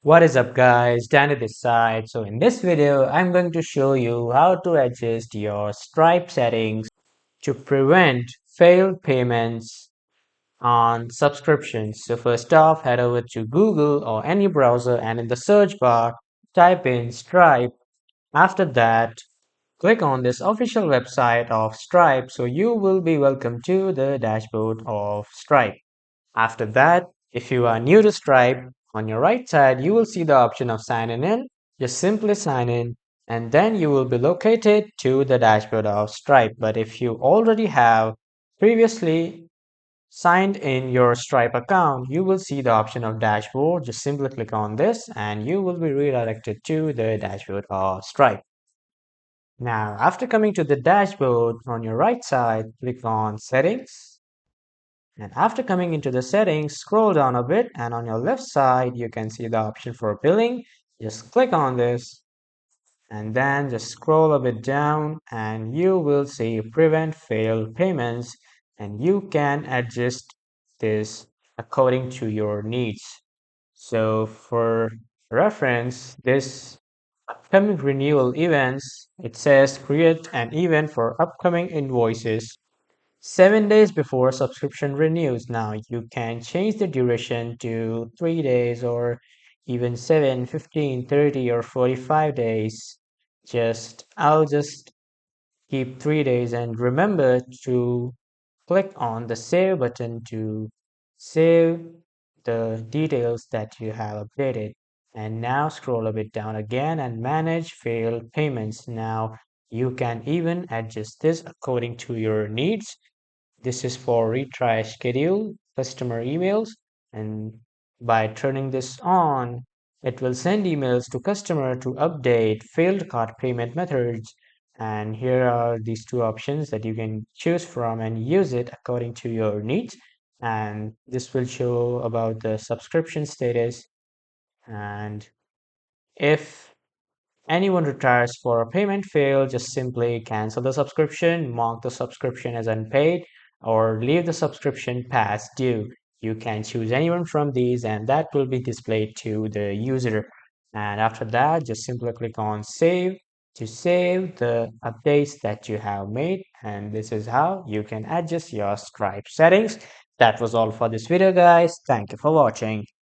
What is up guys, Danny this side. So in this video, I'm going to show you how to adjust your Stripe settings to prevent failed payments on subscriptions. So first off, head over to Google or any browser and in the search bar, type in Stripe. After that, click on this official website of Stripe. So you will be welcome to the dashboard of Stripe. After that, if you are new to Stripe, on your right side, you will see the option of signing in. Just simply sign in and then you will be located to the dashboard of Stripe. But if you already have previously signed in your Stripe account, you will see the option of dashboard. Just simply click on this and you will be redirected to the dashboard of Stripe. Now, after coming to the dashboard on your right side, click on settings. And after coming into the settings, scroll down a bit and on your left side, you can see the option for billing. Just click on this and then just scroll a bit down and you will see prevent failed payments and you can adjust this according to your needs. So for reference, this upcoming renewal events, it says create an event for upcoming invoices 7 days before subscription renews. Now you can change the duration to 3 days or even 7, 15, 30, or 45 days. I'll just keep 3 days and remember to click on the save button to save the details that you have updated. And now scroll a bit down again and manage failed payments. Now you can even adjust this according to your needs. This is for retry schedule customer emails, and by turning this on, it will send emails to customer to update failed card payment methods. And here are these two options that you can choose from and use it according to your needs. And this will show about the subscription status. And if anyone retires for a payment fail, just simply cancel the subscription, mark the subscription as unpaid, or leave the subscription past due. You can choose anyone from these and that will be displayed to the user. And after that, just simply click on save to save the updates that you have made. And this is how you can adjust your Stripe settings. That was all for this video, guys. Thank you for watching.